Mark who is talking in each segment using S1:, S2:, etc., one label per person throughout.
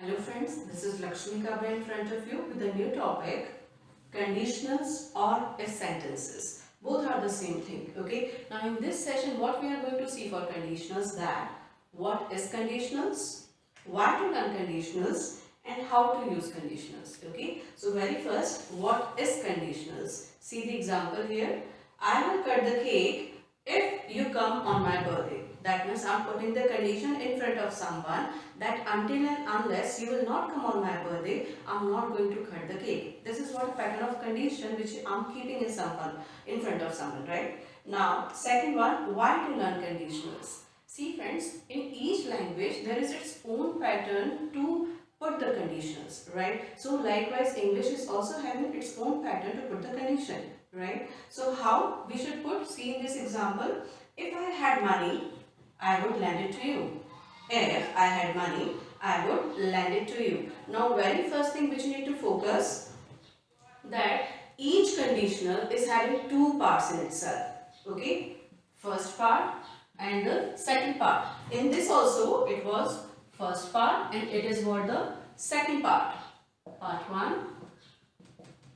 S1: Hello friends, this is Lakshmi Kabra in front of you with a new topic, conditionals or if sentences. Both are the same thing, okay? Now in this session what we are going to see for conditionals, that what is conditionals, why to learn conditionals and how to use conditionals, okay? So very first, what is conditionals? See the example here. I will cut the cake if you come on my birthday. That means I am putting the condition in front of someone that until and unless you will not come on my birthday, I am not going to cut the cake. This is what a pattern of condition which I am keeping in front of someone, right? Now, second one, why to learn conditionals? See friends, in each language there is its own pattern to put the conditions, right? So likewise English is also having its own pattern to put the condition, right? So how we should put, see in this example, if I had money, I would lend it to you. If I had money, I would lend it to you. Now very first thing which you need to focus, that each conditional is having two parts in itself, okay? First part and the second part. In this also it was first part and it is what the second part. Part 1,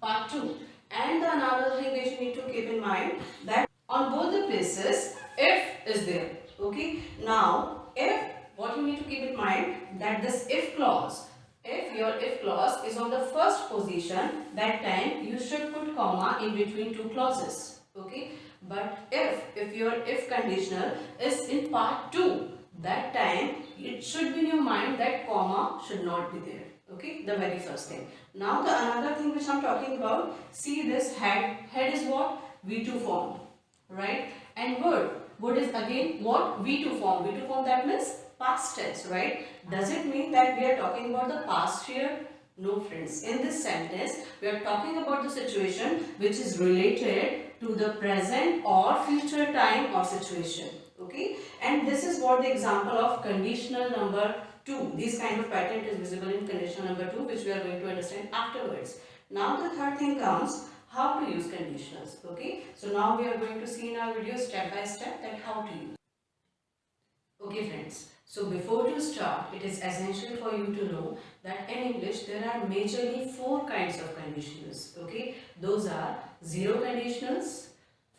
S1: part 2. And the another thing which you need to keep in mind, that on both the places if is there, okay? Now if, what you need to keep in mind, that this if clause, if your if clause is on the first position, that time you should put comma in between two clauses, okay? But if your if conditional is in part 2, that time it should be in your mind that comma should not be there, okay? The very first thing. Now the another thing which I am talking about, see this head is what? V2 form, right? And would is again what? V2 form. V2 form, that means past tense, right? Does it mean that we are talking about the past here? No friends, in this sentence we are talking about the situation which is related to the present or future time or situation, okay? And this is what the example of conditional number 2, this kind of pattern is visible in conditional number 2, which we are going to understand afterwards. Now the third thing comes, how to use conditionals, okay? So now we are going to see in our video step by step that how to use. Okay friends, so before to start, it is essential for you to know that in English there are majorly 4 kinds of conditionals, okay? Those are zero conditionals,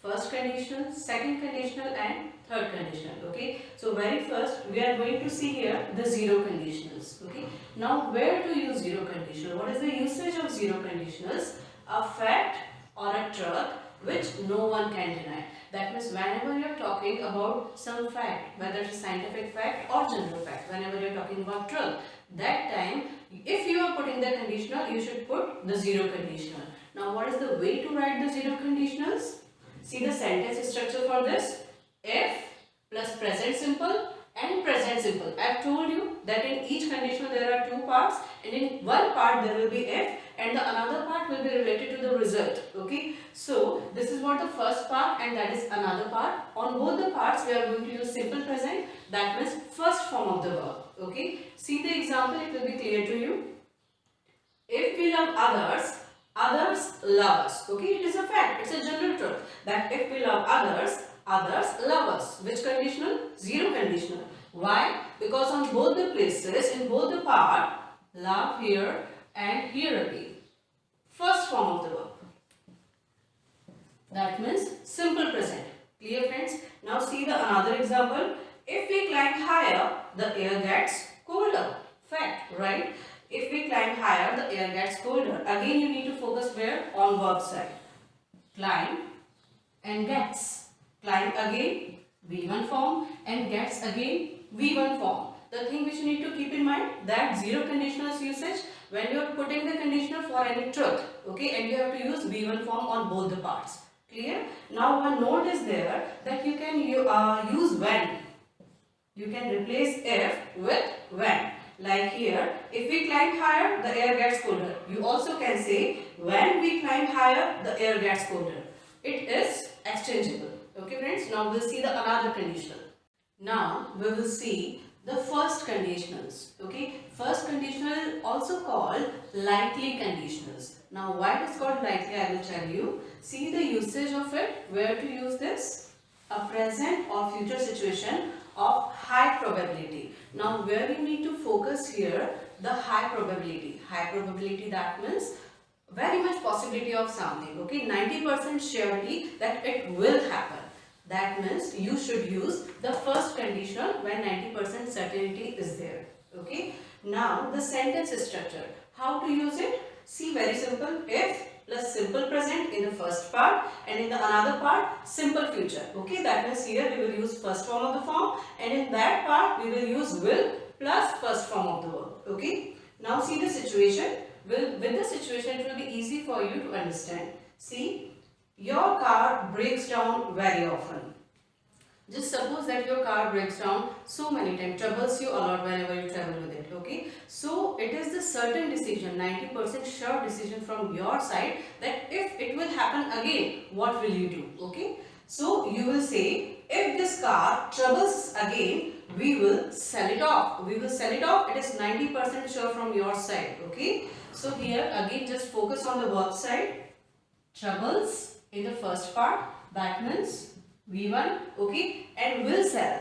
S1: first conditional, second conditional and third conditional, okay? So very first we are going to see here the zero conditionals, okay? Now where to use zero conditional? What is the usage of zero conditionals? A fact or a truth which no one can deny. That means whenever you are talking about some fact, whether it's a scientific fact or general fact, whenever you are talking about truth, that time if you are putting the conditional, you should put the zero conditional. Now what is the way to write the zero conditionals? See the sentence structure for this, if plus present simple and present simple. I have told you that in each conditional there are 2 parts, and in one part there will be if and the another part will be related to the result, okay? So this is what the first part and that is another part. On both the parts we are going to use simple present, that means first form of the verb, okay? See the example, it will be clear to you. If we love others, others love us, okay? It is a fact, it's a general truth that if we love others, others love us. Which conditional? Zero conditional. Why? Because on both the places, in both the part, love here and here again. First form of the verb. That means simple present. Clear friends? Now see the another example. If we climb higher, the air gets colder. Fact, right? If we climb higher, the air gets colder. Again you need to focus where? On verb side. Climb and gets. Climb again, V1 form, and gets again, V1 form. The thing which you need to keep in mind, that zero conditionals usage when you are putting the conditional for any truth, okay, and you have to use V1 form on both the parts. Clear? Now one note is there that you can use when. You can replace if with when. Like here, if we climb higher, the air gets colder. You also can say when we climb higher, the air gets colder. It is exchangeable. Okay friends, now we'll see the another conditional. Now we will see the first conditionals, okay? First conditional also called likely conditionals. Now why it is called likely, I will tell you. See the usage of it, where to use this? A present or future situation of high probability. Now where we need to focus here, the high probability. High probability, that means very much possibility of something, okay, 90% surety that it will happen. That means you should use the first conditional when 90% certainty is there, okay. Now the sentence structure, how to use it? See, very simple. If plus simple present in the first part, and in the another part simple future, okay. That means here we will use first form of the form, and in that part we will use will plus first form of the verb, okay. Now see the situation. With the situation it will be easy for you to understand. See, your car breaks down very often. Just suppose that your car breaks down so many times, troubles you a lot whenever you travel with it, okay. So it is the certain decision, 90% sure decision from your side that if it will happen again, what will you do, okay. So you will say, if this car troubles us again, we will sell it off. We will sell it off. It is 90% sure from your side, okay. So here again just focus on the verb side. Troubles in the first part, that means V1, okay, and will sell,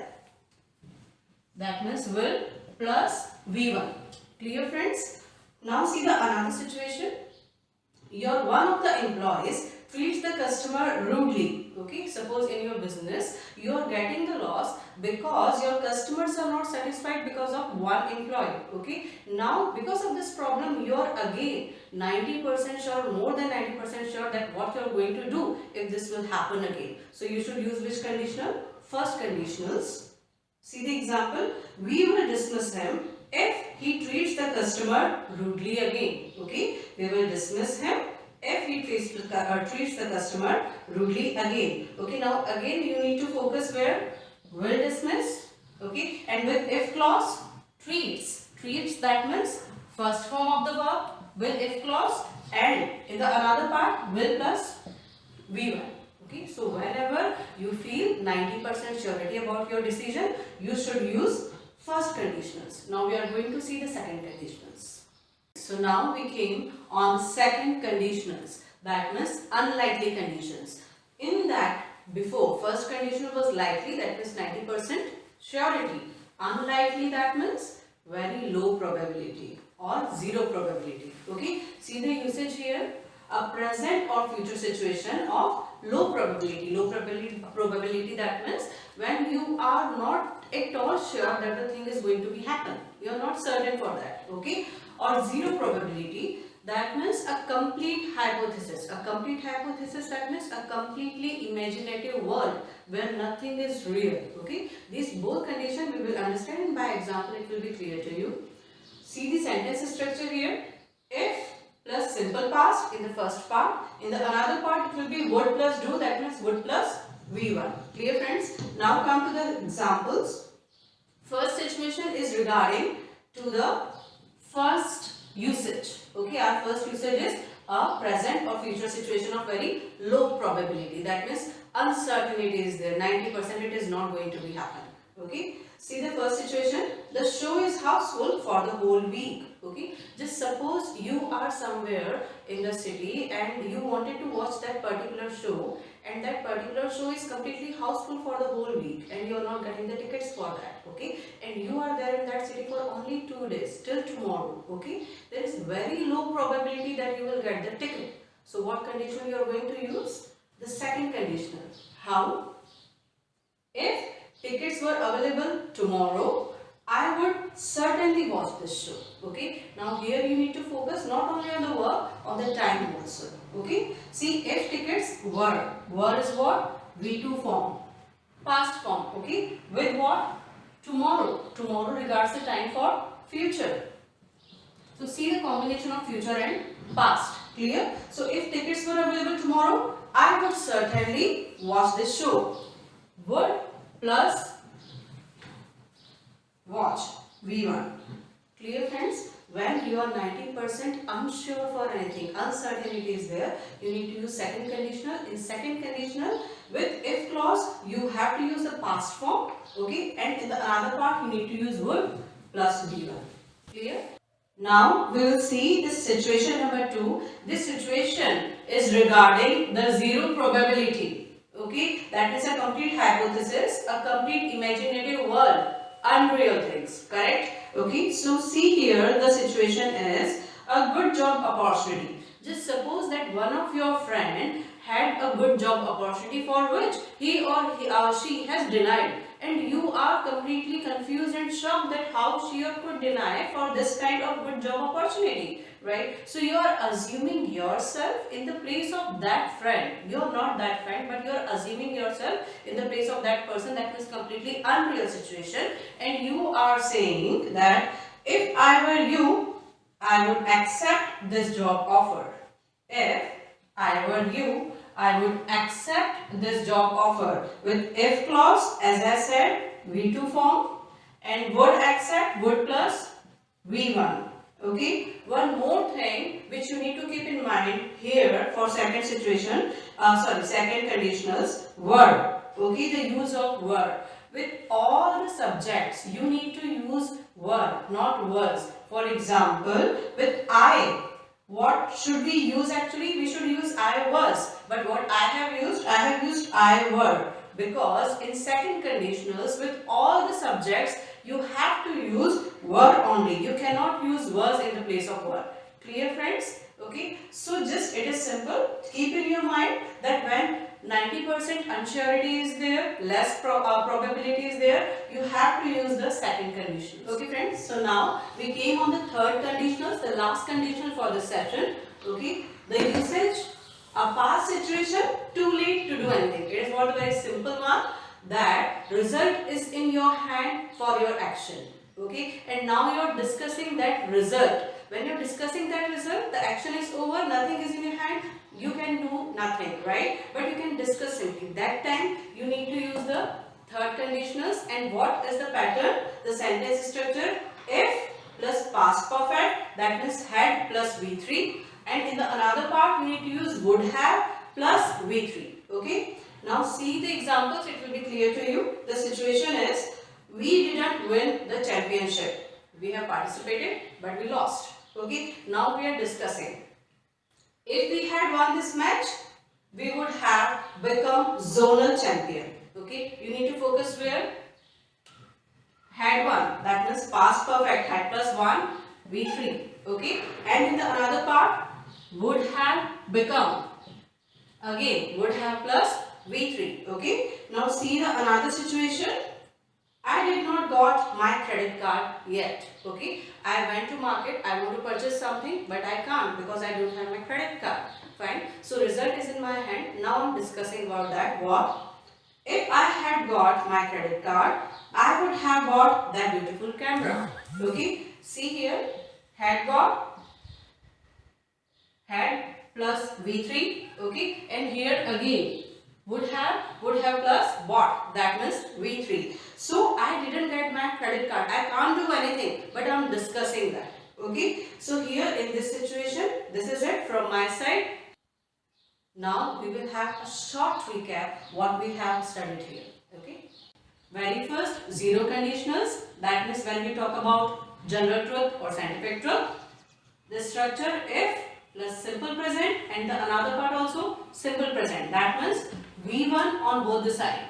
S1: that means will plus V1. Clear, friends? Now see the another situation. Your one of the employees treats the customer rudely, okay. Suppose in your business you are getting the loss because your customers are not satisfied because of one employee, okay. Now because of this problem you are again 90% sure, more than 90% sure that what you are going to do if this will happen again. So you should use which conditional? First conditionals. See the example. We will dismiss him if he treats the customer rudely again, okay. We will dismiss him if he treats the customer rudely again, okay. Now again you need to focus where? Will dismiss, okay, and with if clause, treats. Treats, that means first form of the verb, will if clause, and in the another part will plus V1, okay. So whenever you feel 90% surety about your decision, you should use first conditionals. Now we are going to see the second conditionals. So now we came on second conditionals, that means unlikely conditions. In that, before first conditional was likely, that means 90% surety. Unlikely, that means very low probability or zero probability, okay. See the usage here, a present or future situation of low probability. Low probability, that means when you are not at all sure that the thing is going to be happen, you are not certain for that, okay. Or zero probability, that means a complete hypothesis. A complete hypothesis, that means a completely imaginative world where nothing is real, okay. These both conditions we will understand, and by example it will be clear to you. See the sentence structure here. If plus simple past in the first part, in the another part it will be would plus do, that means would plus V1. Clear, friends? Now come to the examples. First situation is regarding to the first usage, okay. Our first usage is a present or future situation of very low probability, that means uncertainty is there, 90% it is not going to be happen, okay. See the first situation, the show is houseful for the whole week, okay. Just suppose you are somewhere in the city and you wanted to watch that particular show, and that particular show is completely houseful for the whole week and you are not getting the tickets for that, okay, and you are there in that city for only 2 days till tomorrow, okay. There is very low probability that you will get the ticket. So what condition you are going to use? The second conditional. How? If tickets were available tomorrow, I would certainly watch this show, okay. Now here you need to focus not only on the verb, on the time also, okay. See, if tickets were is what? V2 form, past form, okay. With what? Tomorrow. Tomorrow regards the time for future. So see the combination of future and past. Clear? So if tickets were available tomorrow, I would certainly watch this show. Would plus watch, V1. Clear, friends? When you are 90% unsure for anything, uncertainty is there, you need to use second conditional. In second conditional, with if clause, you have to use the past form, okay, and in the other part, you need to use would plus V1. Clear? Now, we will see this situation number 2. This situation is regarding the zero probability, okay, that is a complete hypothesis, a complete imaginative world, unreal things, correct? Okay, so see here the situation is a good job opportunity. Just suppose that one of your friend had a good job opportunity for which he or she has denied, and you are completely confused and shocked that how she or could deny for this kind of good job opportunity, right? So you are assuming yourself in the place of that friend. You are not that friend, but you are assuming yourself in the place of that person. That is completely unreal situation, and you are saying that if I were you, I would accept this job offer. If I were you, I would accept this job offer with if clause, as I said, V2 form, and would accept, would plus V1. Okay. One more thing which you need to keep in mind here for second situation, second conditionals, word. Okay, the use of word. With all the subjects, you need to use word, not words. For example, with I, what should we use actually? We should use I was. But what I have used I were. Because in second conditionals, with all the subjects, you have to use were only. You cannot use was in the place of were. Clear, friends? Okay. So just it is simple. Keep in your mind that when 90% unsurety is there, less probability is there, you have to use the second conditional. Okay, friends. So now we came on the third conditionals, the last conditional for this session. Okay, the usage, a past situation, too late to do anything. It is what a very simple one, that result is in your hand for your action. Okay, and now you are discussing that result. When you are discussing that result, the action is over, nothing is in your hand, you can do nothing, right? But you can discuss simply. That time you need to use the third conditionals. And what is the pattern? The sentence structure, if plus past perfect, that means had plus V3, and in the another part you need to use would have plus V3. Okay. Now see the examples, it will be clear to you. The situation is, we didn't win the championship. We have participated but we lost. Okay. Now we are discussing, if we had won this match, we would have become zonal champion. Okay. You need to focus where? Had won. That means past perfect. Had plus 1, V3. Okay. And in the another part, would have become. Again, would have plus V3. Okay. Now see the another situation. I did not got my credit card yet. Okay. I went to market. I want to purchase something, but I can't because I don't have my credit card. Fine. So result is in my hand. Now I'm discussing about that. What? If I had got my credit card, I would have bought that beautiful camera. Okay. See here. Had got. Had plus V3. Okay. And here again. Would have plus bought, that means V3. So I didn't get my credit card. I can't do anything, but I'm discussing that. Okay. So here in this situation, this is it from my side. Now we will have a short recap what we have studied here. Okay. Very first, zero conditionals. That means when we talk about general truth or scientific truth, the structure if plus simple present, and the another part also simple present. That means V1 on both the side.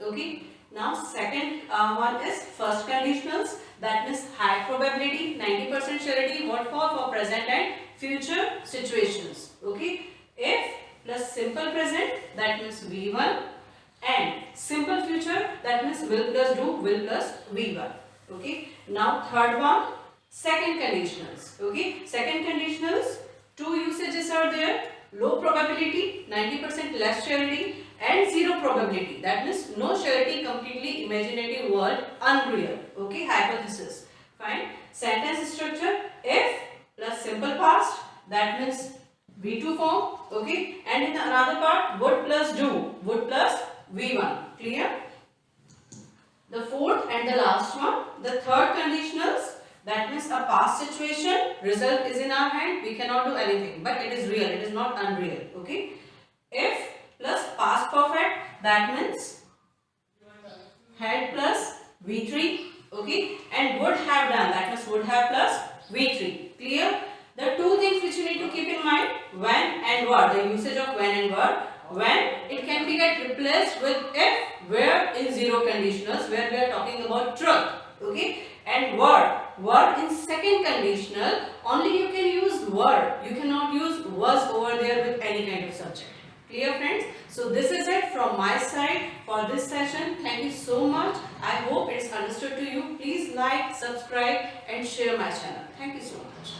S1: Okay. Now second one is first conditionals. That means high probability, 90% surety. What for? For present and future situations. Okay. If plus simple present, that means V1, and simple future, that means will plus do, will plus V1. Okay. Now third one, second conditionals. Okay. Second conditionals, two usages are there. Low probability, 90% less surety, and zero probability. That means no surety, completely imaginative world, unreal. Okay, hypothesis. Fine. Sentence structure, if plus simple past, that means V2 form. Okay, and in the another part, would plus do, would plus V1. Clear? The fourth and the last one, the third conditionals. That means a past situation, result is in our hand, we cannot do anything, but it is real, it is not unreal. Okay. If plus past perfect, that means had plus V3. Okay. And would have done, that means would have plus V3. Clear? The two things which you need to keep in mind, when and what, the usage of when and what. When it can be get replaced with if, where in zero conditionals, where we are talking about truth. Okay. And word in second conditional, only you can use word. You cannot use was over there with any kind of subject. Clear, friends? So this is it from my side for this session. Thank you so much. I hope it's understood to you. Please like, subscribe and share my channel. Thank you so much.